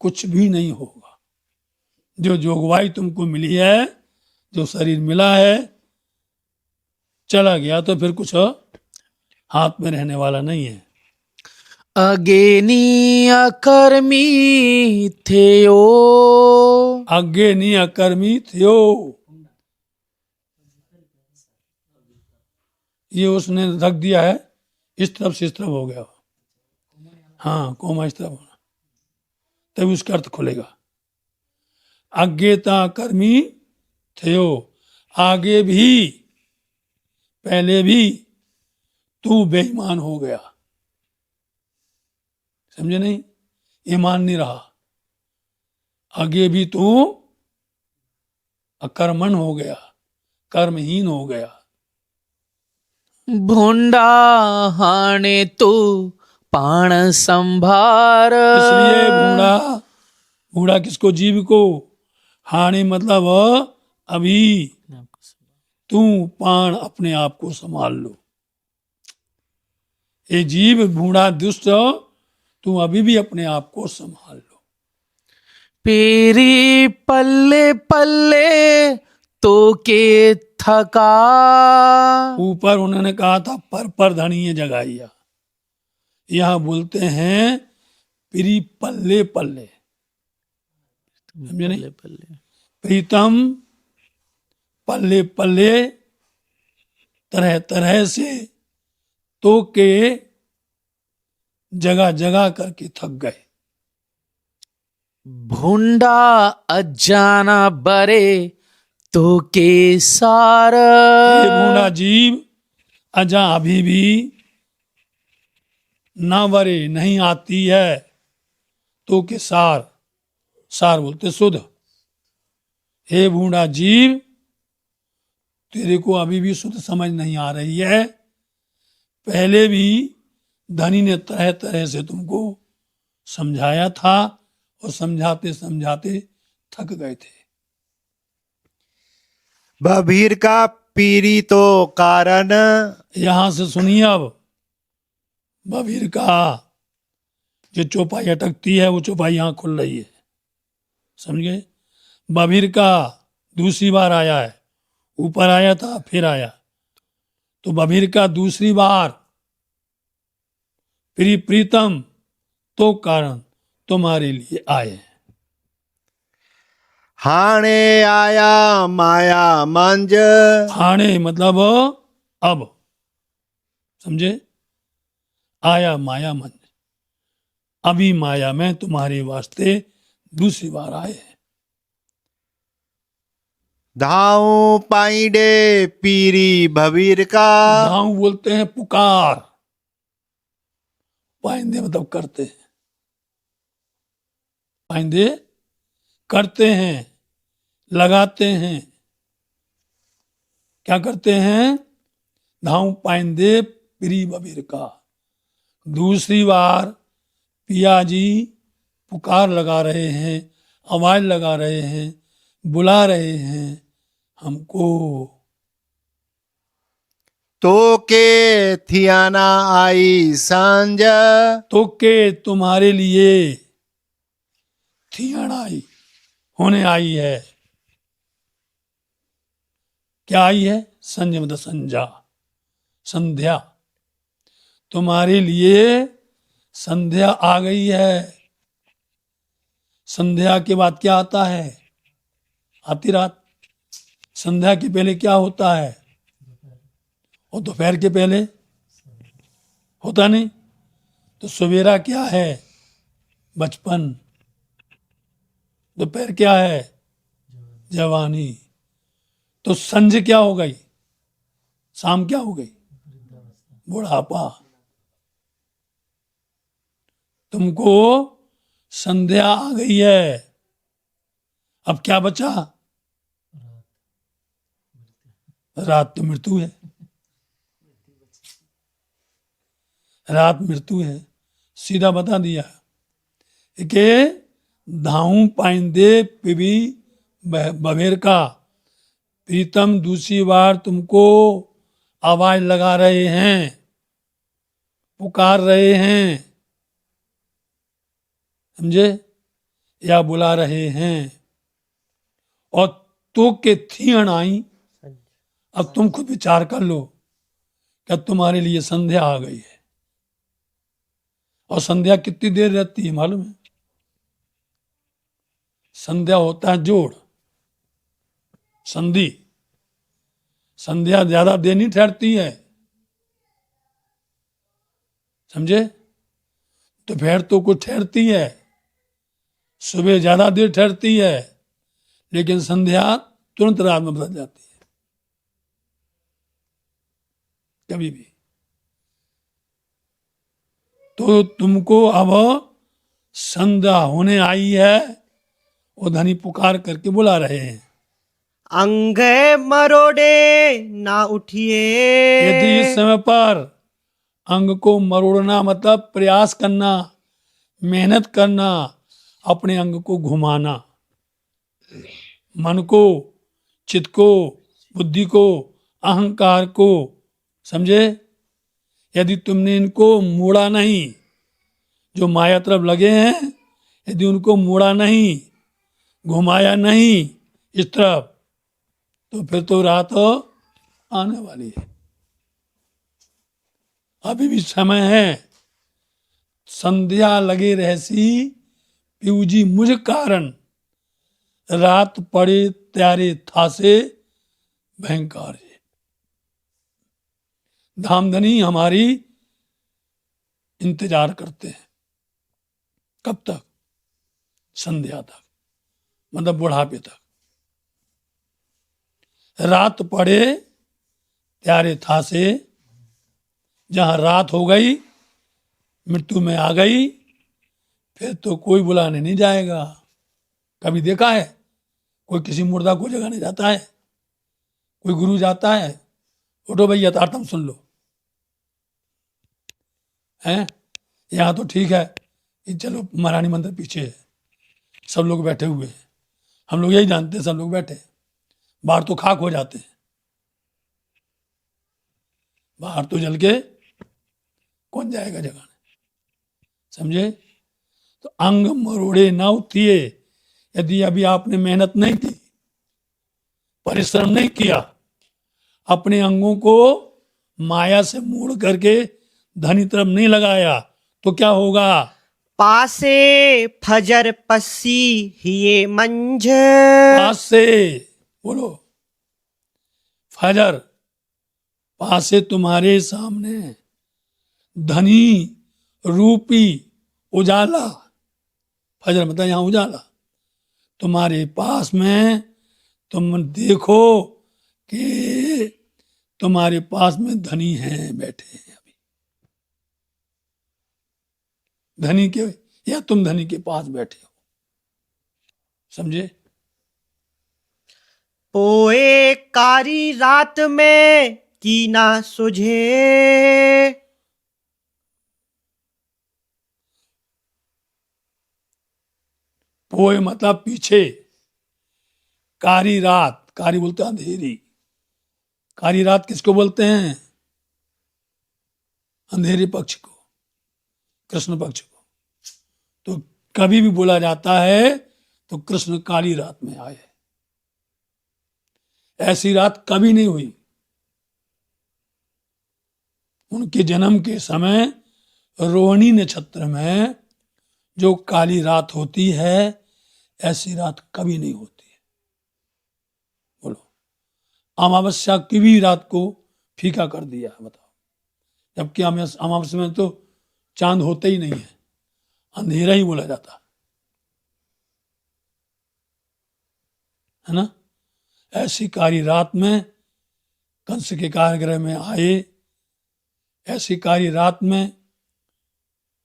कुछ भी नहीं होगा। जो जोगवाई तुमको मिली है, जो शरीर मिला है, चला गया तो फिर कुछ हाथ में रहने वाला नहीं है। अगेनी अकर्मी थियो। आगे नहीं अकर्मी थियो, ये उसने रख दिया है, इस तरफ से इस तरफ हो गया। हाँ, कोमा इस तरफ होना, तभी उसका अर्थ खुलेगा। अज्ञेता कर्मी थियो, आगे भी, पहले भी तू बेईमान हो गया। समझे नहीं? ईमान नहीं रहा, आगे भी तू अकर्मण हो गया, कर्महीन हो गया। भूंडा हाणे तू पाण संभार। इसलिए बूढ़ा, बूढ़ा किसको? जीव को। हानि मतलब अभी, तू पाण अपने आप को संभाल लो। ये जीव बूढ़ा दुष्ट, तू अभी भी अपने आप को संभाल लो। पेरी पल्ले पल्ले तो के थका। ऊपर उन्होंने कहा था पर धनी जगाइया, यहां बोलते हैं प्री पल्ले पल्ले, समझे नहीं? पल्ले पल्ले। प्रीतम पल्ले पल्ले, तरह तरह से तो के जगह जगह करके थक गए। भूंडा अजाना बरे तो के सार। ये बूढ़ा जीव अजा अभी भी ना वरे नहीं आती है, तो के सार, सार बोलते शुद्ध। हे बूढ़ा जीव, तेरे को अभी भी शुद्ध समझ नहीं आ रही है। पहले भी धनी ने तरह तरह से तुमको समझाया था और समझाते समझाते थक गए थे। बभीर का पीरी तो कारण, यहां से सुनिए अब। बबीर का जो चौपाई अटकती है वो चौपाई यहां खुल रही है, समझ गए? बबीर का दूसरी बार आया है, ऊपर आया था फिर आया, तो बबीर का दूसरी बार प्रीतम तो कारण तुम्हारे लिए आए हैं। हाणे आया माया मंज, हाणे मतलब अब, समझे? आया माया मन, अभी माया में तुम्हारे वास्ते दूसरी बार आए हैं। धाऊ पाइडे पीरी भबीर का, धाऊ बोलते हैं पुकार, पाइंदे मतलब करते हैं, पाइंदे करते हैं, लगाते हैं। क्या करते हैं? धाऊ पाइंदे पीरी बबीर का, दूसरी बार पिया जी पुकार लगा रहे हैं, आवाज लगा रहे हैं, बुला रहे हैं हमको। तो के थियाना आई सांझ, तो के तुम्हारे लिए थियण आई, होने आई है। क्या आई है? संजय मतलब संजा, संध्या। तुम्हारे लिए संध्या आ गई है। संध्या के बाद क्या आता है? आती रात। संध्या के पहले क्या होता है? और दोपहर के पहले होता नहीं। तो सवेरा क्या है? बचपन। दोपहर क्या है? जवानी। तो संझ क्या हो गई? शाम क्या हो गई? बुढ़ापा। तुमको संध्या आ गई है, अब क्या बचा? रात तो मृत्यु है, रात मृत्यु है, सीधा बता दिया कि धाऊ पाइंदे पिबी बबेर का, प्रीतम दूसरी बार तुमको आवाज लगा रहे हैं, पुकार रहे हैं, समझे? या बुला रहे हैं। और तो के थियण आई, अब तुम खुद विचार कर लो क्या तुम्हारे लिए संध्या आ गई है। और संध्या कितनी देर रहती है मालूम है? संध्या होता है जोड़, संधि। संध्या ज्यादा देर नहीं ठहरती है, समझे? दोपहर तो कुछ ठहरती है, सुबह ज्यादा देर ठहरती है, लेकिन संध्या तुरंत रात में बदल जाती है, कभी भी। तो तुमको अब संध्या होने आई है, वो धनी पुकार करके बुला रहे हैं। अंग मरोड़े ना उठिए। यदि इस समय पर अंग को मरोड़ना मतलब प्रयास करना, मेहनत करना, अपने अंग को घुमाना, मन को, चित्त को, बुद्धि को, अहंकार को, समझे? यदि तुमने इनको मोड़ा नहीं, जो माया तरफ लगे हैं, यदि उनको मोड़ा नहीं, घुमाया नहीं इस तरफ, तो फिर तो रात आने वाली है, अभी भी समय है। संध्या लगे रहसी पीऊजी मुझ कारण, रात पड़े त्यारे थासे भयंकर जी। धामधनी हमारी इंतजार करते हैं, कब तक? संध्या तक, मतलब बुढ़ापे तक। रात पड़े त्यारे थासे, जहां रात हो गई, मृत्यु में आ गई, फिर तो कोई बुलाने नहीं जाएगा। कभी देखा है कोई किसी मुर्दा को जगाने जाता है? कोई गुरु जाता है, उठो भाई यथार्थम सुन लो, हैं? यहाँ तो ठीक है कि चलो महारानी मंदिर पीछे है, सब लोग बैठे हुए हैं, हम लोग यही जानते हैं, सब लोग बैठे हैं। बाहर तो खाक हो जाते हैं, बाहर तो जल के कौन जाएगा जगाने, समझे? तो अंग मरोड़े ना उठिए, यदि अभी आपने मेहनत नहीं की, परिश्रम नहीं किया, अपने अंगों को माया से मोड़ करके धनी तरफ नहीं लगाया, तो क्या होगा? पासे फजर पसी हिये मंझ, पास से बोलो, फजर पास से तुम्हारे सामने, धनी रूपी उजाला, फजर मतलब यहां उजाला, तुम्हारे पास में, तुम देखो कि तुम्हारे पास में धनी हैं, बैठे हैं अभी, धनी के, या तुम धनी के पास बैठे हो, समझे? पोए कारी रात में की ना सुझे, पोए मतलब पीछे, कारी रात, कारी बोलते हैं अंधेरी, कारी रात किसको बोलते हैं? अंधेरे पक्ष को, कृष्ण पक्ष को। तो कभी भी बोला जाता है तो कृष्ण काली रात में आए, ऐसी रात कभी नहीं हुई। उनके जन्म के समय रोहिणी नक्षत्र में जो काली रात होती है, ऐसी रात कभी नहीं होती है। बोलो, अमावस्या की भी रात को फीका कर दिया, बताओ, जबकि अमावस्या में तो चांद होते ही नहीं है, अंधेरा ही बोला जाता है ना। ऐसी कारी रात में कंस के कारागृह में आए, ऐसी कारी रात में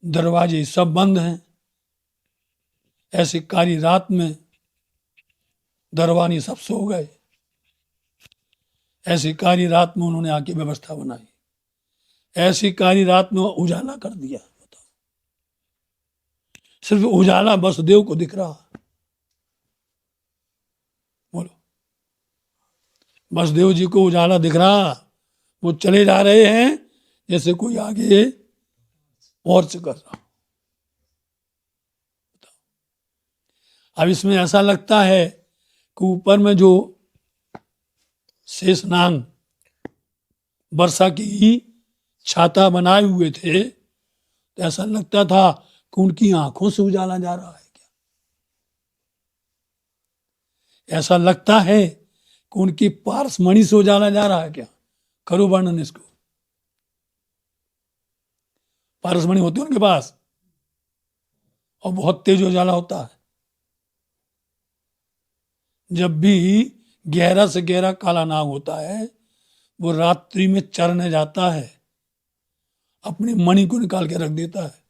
दरवाजे सब बंद हैं, ऐसी कारी रात में दरवानी सब सो गए, ऐसी कारी रात में उन्होंने आके व्यवस्था बनाई, ऐसी कारी रात में उजाला कर दिया। बताओ, सिर्फ उजाला वसुदेव को दिख रहा, बोलो, वसुदेव जी को उजाला दिख रहा, वो चले जा रहे हैं जैसे कोई आगे और से कर रहा। अब इसमें ऐसा लगता है कि ऊपर में जो शेषनाग वर्षा की छाता बनाए हुए थे, तो ऐसा लगता था कि उनकी आंखों से उजाला जा रहा है क्या? ऐसा लगता है कि उनकी पारसमणि से उजाला जा रहा है क्या? करो वर्णन इसको। पारसमणि होती है उनके पास और बहुत तेज उजाला होता है। जब भी गहरा से गहरा काला नाग होता है, वो रात्रि में चरने जाता है, अपनी मणि को निकाल के रख देता है,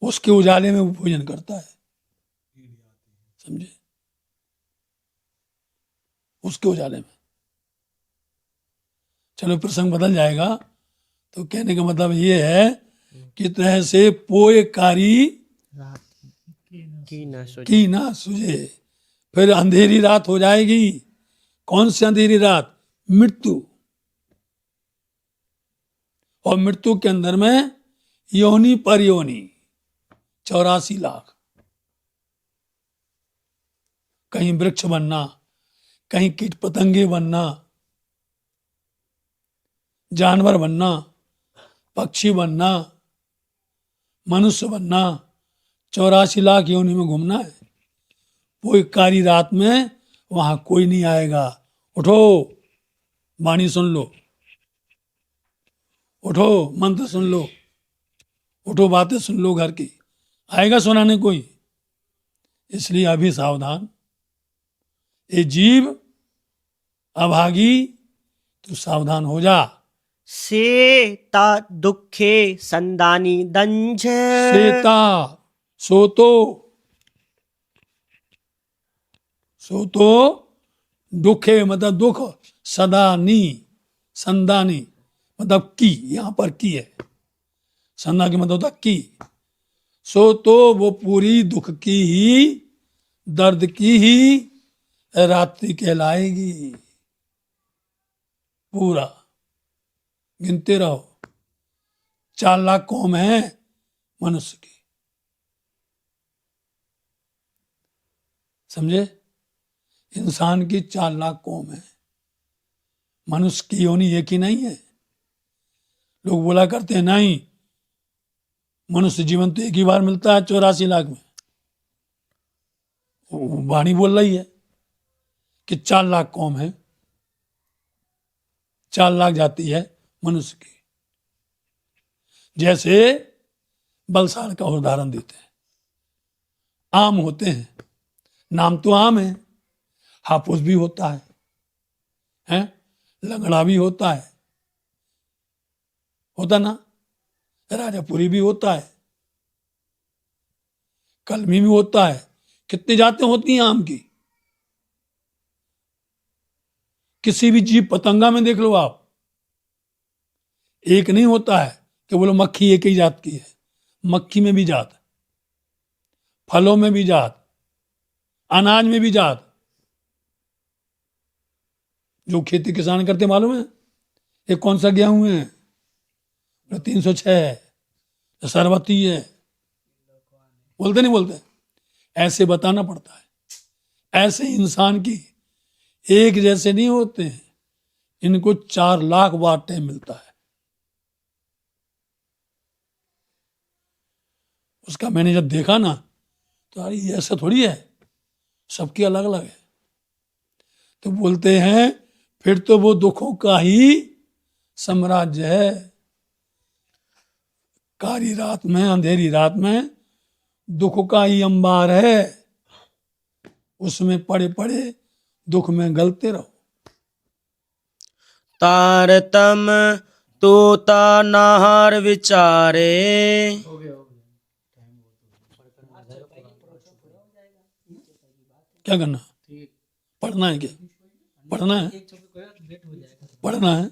उसके उजाले में वो भोजन करता है, समझे? उसके उजाले में। चलो प्रसंग बदल जाएगा, तो कहने का मतलब ये है कि तरह से पोए कारी की ना सुझे, फिर अंधेरी रात हो जाएगी। कौन सी अंधेरी रात? मृत्यु। और मृत्यु के अंदर में योनि पर योनि 84 लाख, कहीं वृक्ष बनना, कहीं कीट पतंगे बनना, जानवर बनना, पक्षी बनना, मनुष्य बनना, 84 लाख योनि में घूमना है। वो एक कारी रात में वहां कोई नहीं आएगा। उठो, वाणी सुन लो, उठो मंत्र सुन लो, उठो बातें सुन लो घर की, आएगा सुनाने कोई? इसलिए अभी सावधान। ये जीव अभागी, तू सावधान हो जा। सेता दुखे संदानी दंज। सेता सोतो दुखे मतलब दुख, सदानी संदानी मतलब की, यहां पर की है, संदा की मतलब होता की। सो तो वो पूरी दुख की ही, दर्द की ही रात्रि कहलाएगी। पूरा गिनते रहो। 4 लाख कौम है मनुष्य की, समझे? इंसान की 4 लाख कौम है, मनुष्य की योनि एक ही नहीं है। लोग बोला करते हैं नहीं, मनुष्य जीवन तो एक ही बार मिलता है 84 लाख में। वाणी बोल रही है कि 4 लाख कौम है, 4 लाख जाति है मनुष्य की। जैसे बलसाड़ का उदाहरण देते हैं, आम होते हैं, नाम तो आम है, हापुस भी होता है, लंगड़ा भी होता है, होता ना, राजापुरी भी होता है, कलमी भी होता है। कितनी जातें होती हैं आम की? किसी भी जीव पतंगा में देख लो आप, एक नहीं होता है कि बोलो मक्खी एक ही जात की है। मक्खी में भी जात, फलों में भी जात, अनाज में भी जात। जो खेती किसान करते मालूम है, ये कौन सा गेहूं है? 306 है, सरबती है, बोलते नहीं बोलते? ऐसे बताना पड़ता है। ऐसे इंसान की एक जैसे नहीं होते हैं, इनको 4 लाख बार टाइम मिलता है। उसका मैंने जब देखा ना, तो अरे ये ऐसा थोड़ी है, सबकी अलग अलग है। तो बोलते हैं फिर तो वो दुखों का ही साम्राज्य है। कारी रात में, अंधेरी रात में दुख का ही अंबार है, उसमें पड़े पड़े दुख में गलते रहो। तारतम तोता नाहर विचारे। क्या करना? पढ़ना है क्या? पढ़ना है, पढ़ना है।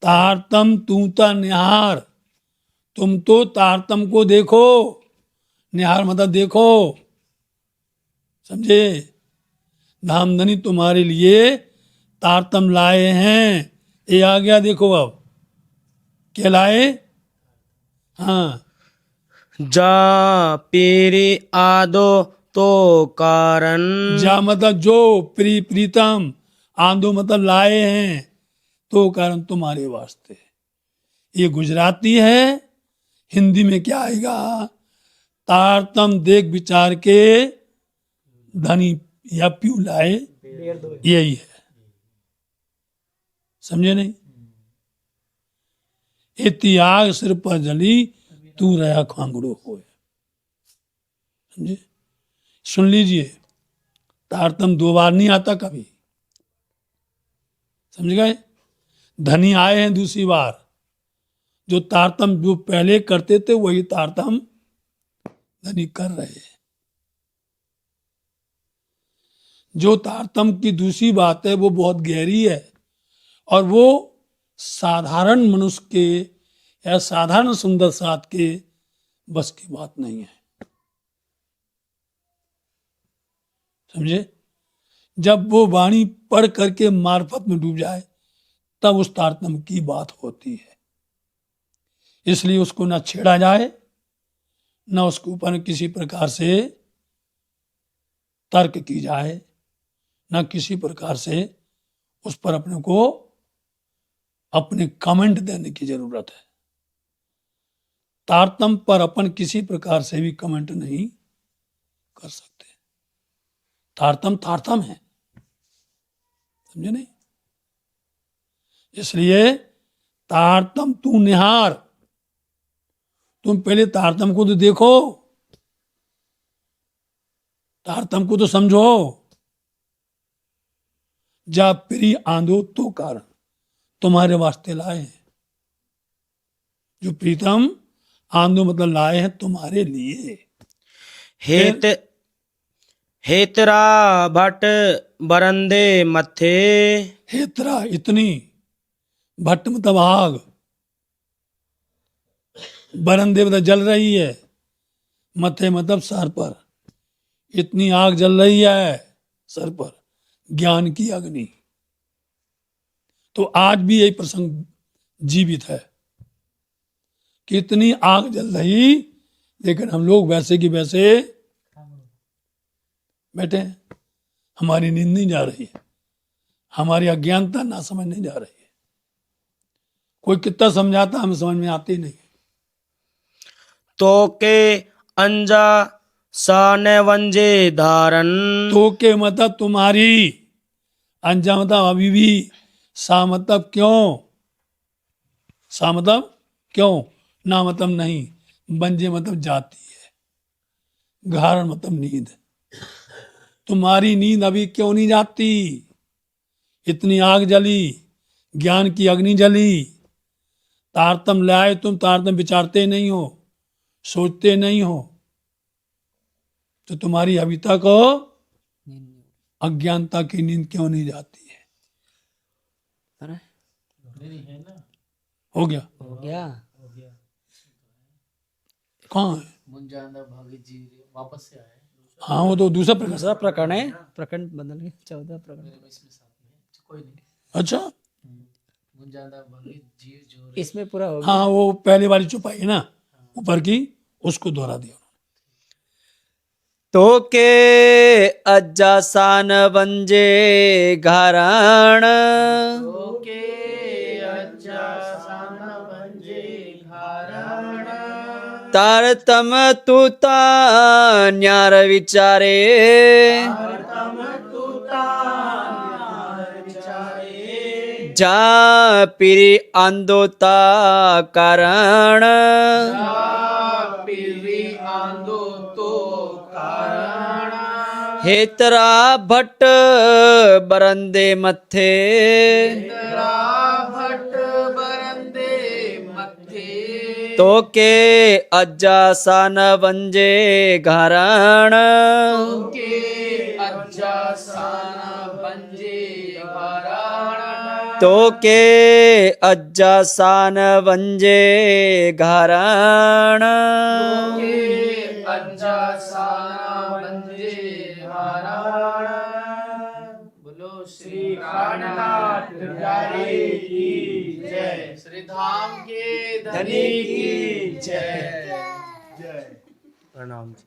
तारतम तूता निहार, तुम तो तारतम को देखो, निहार मतलब देखो, समझे? धामधनी तुम्हारे लिए तारतम लाए हैं। ये आ गया, देखो अब क्या लाए। हाँ, जा पेरे आदो तो कारण। जा मतलब जो, प्रीतम, आंदो मतलब लाए हैं, तो कारण तुम्हारे वास्ते। ये गुजराती है, हिंदी में क्या आएगा? तारतम देख विचार के धनी या प्यू लाए, यही है, समझे नहीं? ये त्याग सिर पर जली, तू रहा खांगड़ो हो। समझे? सुन लीजिए, तारतम 2 बार नहीं आता कभी, समझ गए? धनी आए हैं दूसरी बार, जो तारतम जो पहले करते थे वही तारतम धनी कर रहे हैं। जो तारतम की दूसरी बात है वो बहुत गहरी है, और वो साधारण मनुष्य के या साधारण सुंदर साथ के बस की बात नहीं है, समझे? जब वो वाणी पढ़ करके मार्फत में डूब जाए, तब उस तारतम की बात होती है। इसलिए उसको ना छेड़ा जाए, ना उसके ऊपर किसी प्रकार से तर्क की जाए, ना किसी प्रकार से उस पर अपने को अपने कमेंट देने की जरूरत है। तारतम पर अपन किसी प्रकार से भी कमेंट नहीं कर सकते। तारतम तारतम है, समझे नहीं? इसलिए तारतम तू निहार, तुम पहले तारतम को तो देखो, तारतम को तो समझो। जा प्री आंदो तो कारण, तुम्हारे वास्ते लाए हैं। जो प्रीतम आंदो मतलब लाए हैं तुम्हारे लिए। हेत हेतरा भट बरंदे मथे, हेतरा इतनी, भट्ट मतलब आग, बरंदे मतलब जल रही है, मथे मतलब सर पर, इतनी आग जल रही है सर पर, ज्ञान की अग्नि। तो आज भी यही प्रसंग जीवित है कि इतनी आग जल रही, लेकिन हम लोग वैसे की वैसे बैठे हैं। हमारी नींद नहीं जा रही है, हमारी अज्ञानता ना समझने जा रही है। कोई कितना समझाता हमें समझ में आती नहीं। तो के अंजा सान वंजे धारन, तो के मतलब तुम्हारी, अंजा मतलब अभी भी, सा मतलब क्यों, सा मतलब क्यों, ना मतलब नहीं, बंजे मतलब जाती है, घारण मतलब नींद। तुम्हारी नींद अभी क्यों नहीं जाती? इतनी आग जली, ज्ञान की अग्नि जली, तारतम लाए तुम, तारतम विचारते नहीं हो, सोचते नहीं हो, तो तुम्हारी अभी तक अज्ञानता की नींद क्यों नहीं जाती है? हो गया? हो गया। कहाँ है? मुंजाना भागित जी वापस से आए। हाँ वो तो दूसरा प्रकरण। दूसरा प्रकरण है, प्रकरण बदल गए, 14 प्रकरण। इसमें साथ में कोई नहीं। अच्छा मुंजाना भागित जी जो इसमें पूरा हो गया। हाँ, वो पहले वाली चुपाई है ना ऊपर की, उसको दोहरा दिया। तो के अज्जासान वंजे घराण, तारतम तुता न्यार विचारे, जा पिरी आंदोता कारण, हेतरा भट्ट बरंदे मथे, तो के अज्जा सान वंजे घराण, तो के अज्जा सान वंजे घराण, बोलो श्री कान्हा त्रिपुरारी की जय, श्री धाम के धनी की जय। प्रणाम जी।